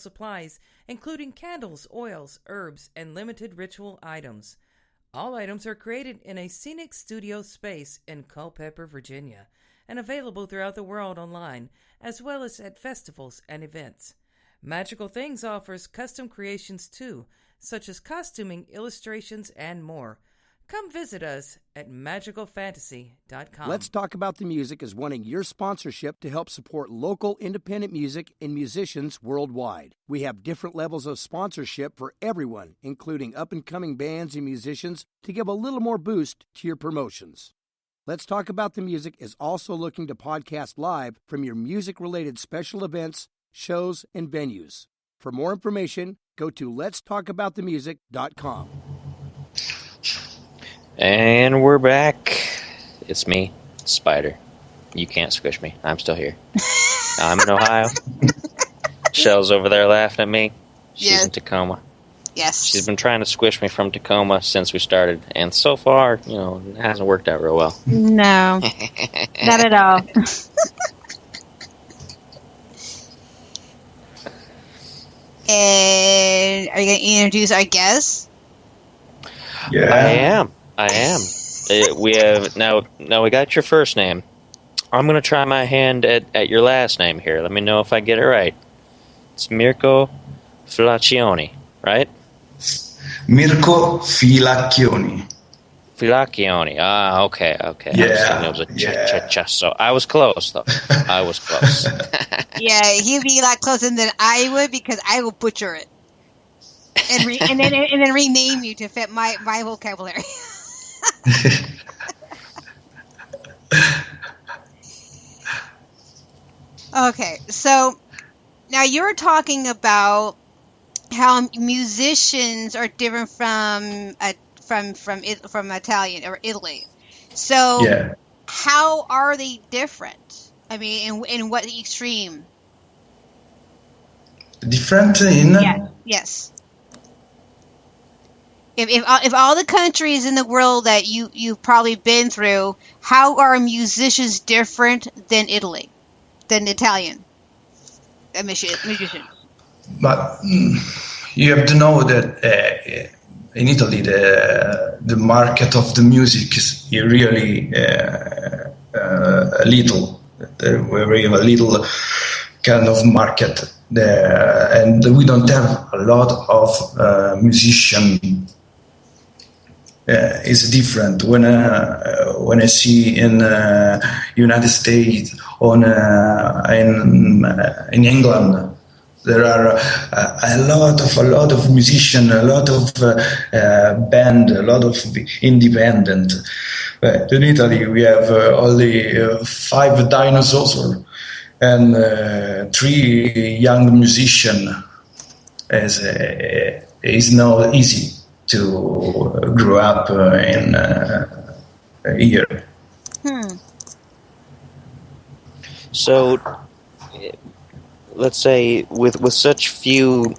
supplies, including candles, oils, herbs, and limited ritual items. All items are created in a scenic studio space in Culpeper, Virginia, and available throughout the world online, as well as at festivals and events. Magical Things offers custom creations too, such as costuming, illustrations, and more. Come visit us at magicalfantasy.com. Let's Talk About the Music is wanting your sponsorship to help support local independent music and musicians worldwide. We have different levels of sponsorship for everyone, including up-and-coming bands and musicians, to give a little more boost to your promotions. Let's Talk About the Music is also looking to podcast live from your music-related special events, shows, and venues. For more information, go to letstalkaboutthemusic.com. And we're back. It's me, Spider. You can't squish me. I'm still here. I'm in Ohio. Shell's over there laughing at me. She's in Tacoma. Yes. She's been trying to squish me from Tacoma since we started. And so far, it hasn't worked out real well. No. Not at all. And are you going to introduce our guest? Yeah. I am. We have now we got your first name. I'm going to try my hand at your last name here. Let me know if I get it right. It's Mirko Filacchioni, right? Mirko Filacchioni. Filacchioni. Ah, okay. Yeah. It was a so I was close, though. I was close. Yeah, he'd be a lot closer than I would because I will butcher it. And then rename you to fit my vocabulary. Okay, so now you're talking about how musicians are different from Italian or Italy. So how are they different? I mean, in what extreme? Different in? Yes. If all the countries in the world that you've probably been through, how are musicians different than Italian musicians? But you have to know that in Italy the market of the music is really little. We have a little kind of market there, and we don't have a lot of musicians. It's different when I see in United States or in England. There are a lot of musicians, a lot of band, a lot of independent. But in Italy, we have only 5 dinosaurs and 3 young musicians. It's not easy to grow up in here. So, let's say with such few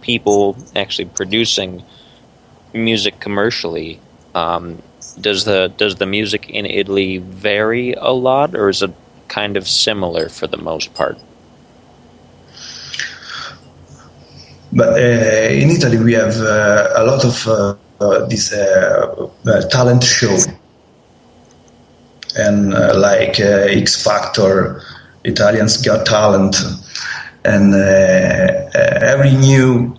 people actually producing music commercially, does the music in Italy vary a lot, or is it kind of similar for the most part? But in Italy we have a lot of this talent show, and like X Factor, Italians Got Talent, and every new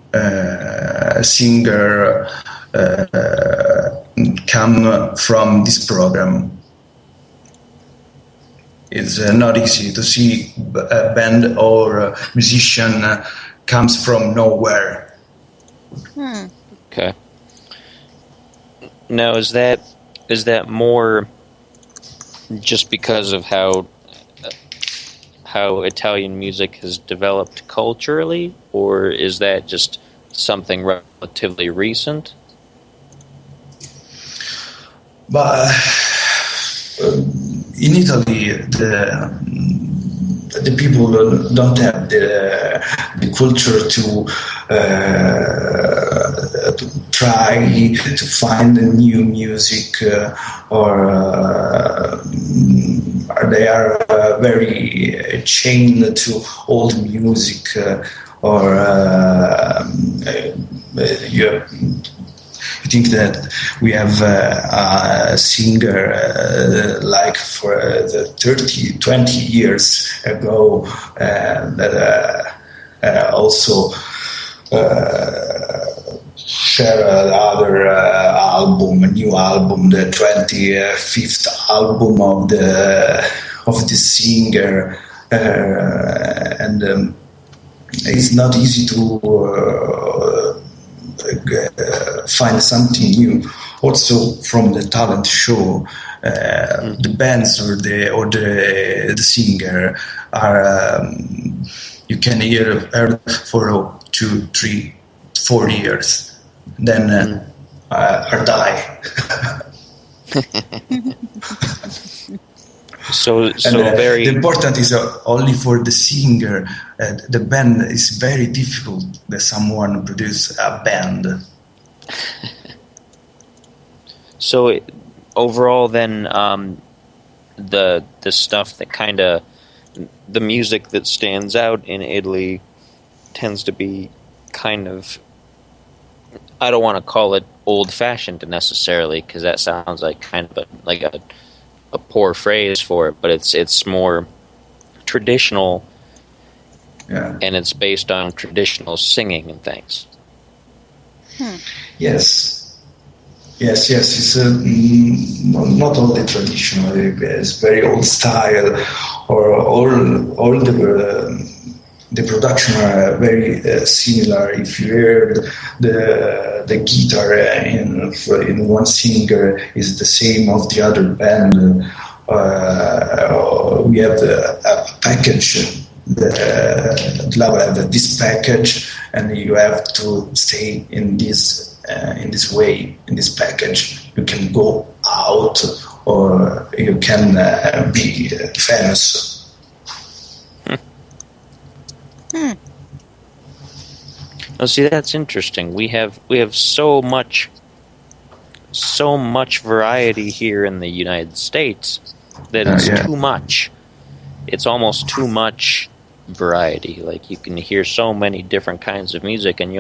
singer come from this program. It's not easy to see a band or a musician comes from nowhere. Okay. Now, is that more just because of how Italian music has developed culturally, or is that just something relatively recent? But in Italy, the people don't have the culture to try to find new music, or they are very chained to old music, or you think that we have a singer like for the 20 years ago that also share another album, a new album, the 25th album of the singer, and it's not easy to find something new. Also, from the talent show, the bands or the singer are you can hear for 2, 3, 4 years, then are die. So the important is only for the singer. The band is very difficult that someone produce a band. So overall, then, the stuff that kind of the music that stands out in Italy tends to be kind of, I don't want to call it old-fashioned necessarily, because that sounds like kind of a poor phrase for it, but it's more traditional, and it's based on traditional singing and things. Yes. It's not only traditional; it's very old style, or all the production are very similar. If you hear the guitar in one singer is the same of the other band, we have a package. The level have this package, and you have to stay in this way, in this package. You can go out, or you can be famous. Oh, see, that's interesting. We have so much variety here in the United States that it's too much. It's almost too much variety. Like, you can hear so many different kinds of music, and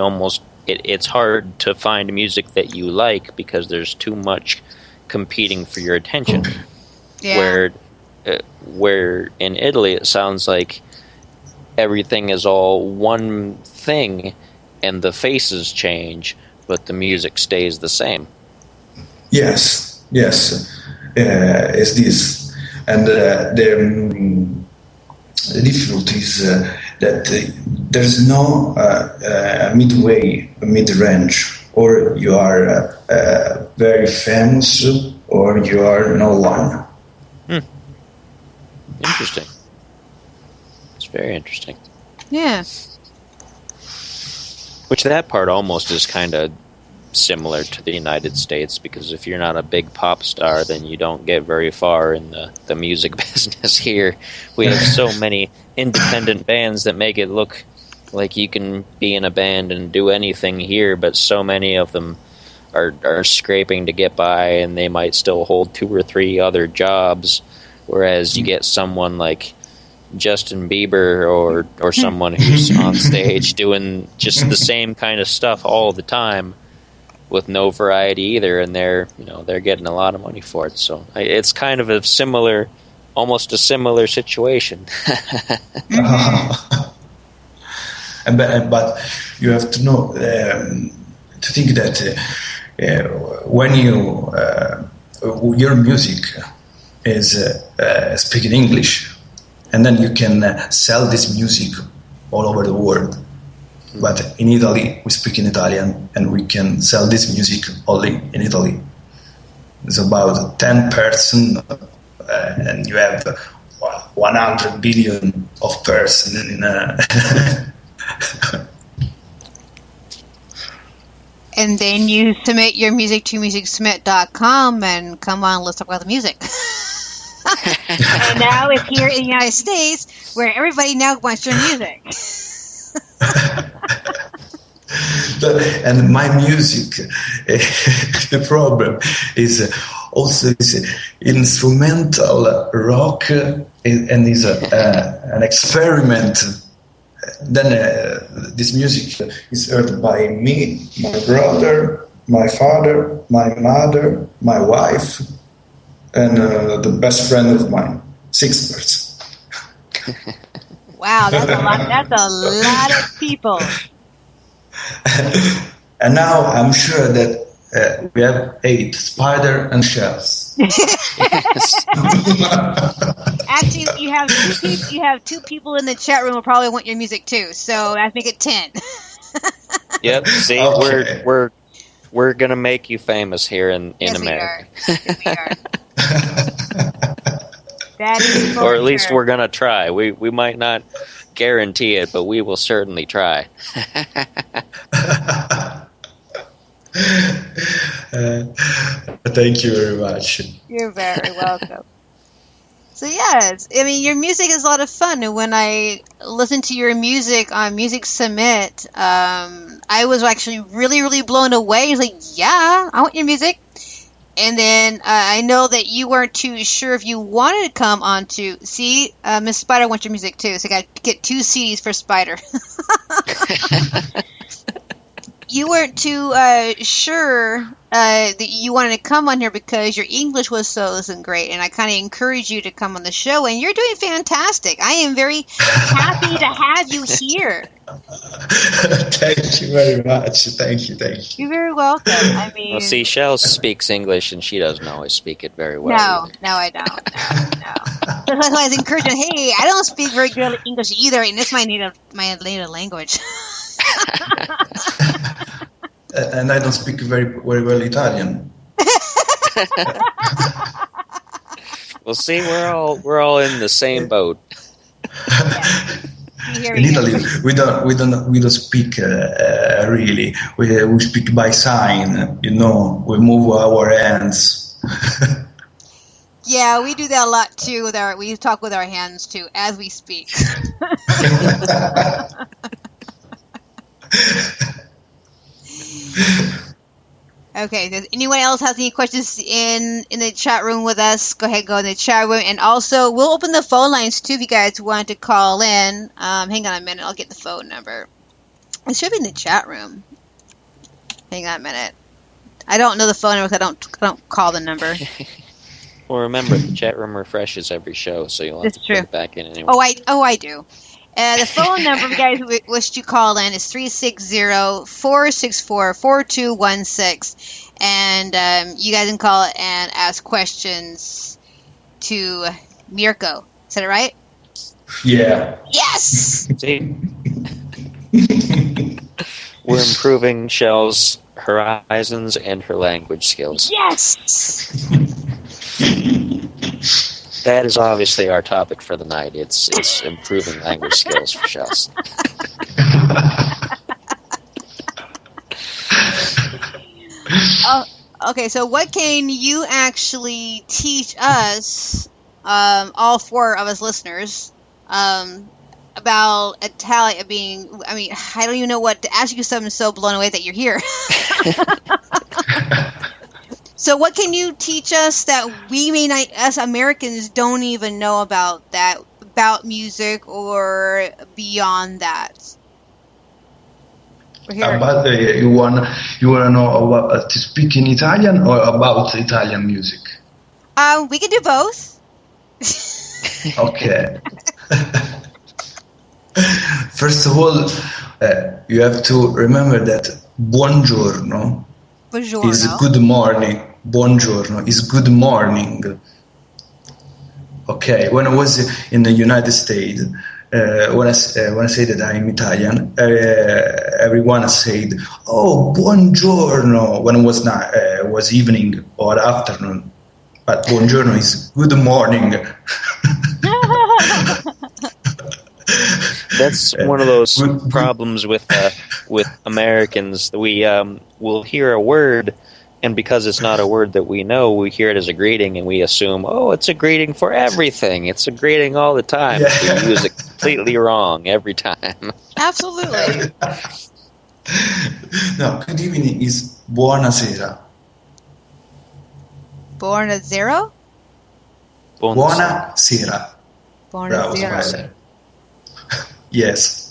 it's hard to find music that you like because there's too much competing for your attention. Yeah. Where in Italy it sounds like everything is all one thing, and the faces change, but the music stays the same. Yes, it's this, and the difficulty is that there's no mid-range, or you are very famous, or you are no one. Interesting. It's very interesting. Yeah. Which that part almost is kind of similar to the United States, because if you're not a big pop star, then you don't get very far in the music business here. We have so many independent bands that make it look like you can be in a band and do anything here, but so many of them are scraping to get by, and they might still hold 2 or 3 other jobs, whereas you get someone like Justin Bieber or someone who's on stage doing just the same kind of stuff all the time with no variety either, and they're getting a lot of money for it. So it's kind of almost a similar situation. But you have to know to think that when your music is speaking English, and then you can sell this music all over the world. But in Italy, we speak in Italian, and we can sell this music only in Italy. It's about 10%, and you have 100 billion of person in And then you submit your music to musicsubmit.com, and come on, let's talk about the music. And now it's here in the United States, where everybody now wants your music. And my music, the problem is also is instrumental rock and is an experiment. Then this music is heard by me, my brother, my father, my mother, my wife, and the best friend of mine. 6 birds. Wow, that's a lot. That's a lot of people. And now I'm sure that we have 8 spider and shells. Actually, you have 2 people. You have 2 people in the chat room who probably want your music too. So I make it 10. Yep. See, Okay. we're gonna make you famous here in Yes, America. Yes, we are. That is Or at least sure. we're gonna try. We might not guarantee it, but we will certainly try. Thank you very much. You're very welcome. So yes, I mean your music is a lot of fun, and when I listen to your music on Music Submit, I was actually really, really blown away. It's like, yeah, I want your music. And then I know that you weren't too sure if you wanted to come on to see Miss Spider wants your music too, so I got to get 2 CDs for Spider. You weren't too sure that you wanted to come on here because your English wasn't great, and I kind of encouraged you to come on the show, and you're doing fantastic. I am very happy to have you here. Thank you very much. Thank you. You're very welcome. I mean, Well, see, Shell speaks English, and she doesn't always speak it very well. no, I don't. No. That's why I was encouraging. Hey, I don't speak very good English either, and it's my native language. And I don't speak very well Italian. Well, see, we're all in the same boat. Here In we go. Italy, we don't speak really. We speak by sign. You know, we move our hands. Yeah, we do that a lot too. We talk with our hands too as we speak. Okay, does anyone else have any questions in the chat room with us? Go ahead, go in the chat room. And also, we'll open the phone lines too if you guys want to call in. Hang on a minute, I'll get the phone number. It should be in the chat room. Hang on a minute. I don't know the phone number because I don't call the number. Well, remember, the chat room refreshes every show, so you'll have That's to put true. it back in anyway. I do. The phone number, you guys who wish to call in, is 360-464-4216. And you guys can call and ask questions to Mirko. Is that right? Yeah. Yes! See? We're improving Shell's horizons and her language skills. Yes! That is obviously our topic for the night. It's improving language skills for Shells. Oh, okay, so what can you actually teach us, all 4 of us listeners, about Italia being, I mean, I don't even know what to ask you, because I'm so blown away that you're here. So what can you teach us that we may not, us Americans, don't even know about music or beyond that? We're here. But you wanna know about to speak in Italian or about Italian music? We can do both. Okay. First of all, you have to remember that buongiorno Buongiorno. is good morning. Buongiorno is good morning. Okay, when I was in the United States, when I say that I'm Italian, everyone said, "Oh, buongiorno," when it was not was evening or afternoon. But buongiorno is good morning. That's one of those problems with Americans. We will hear a word, and because it's not a word that we know, we hear it as a greeting, and we assume, oh, it's a greeting for everything. It's a greeting all the time. Yeah. We use it completely wrong every time. Absolutely. No, good evening is buonasera. Buonasera? Buonasera. Bravo, Buonasera. Spider. Yes.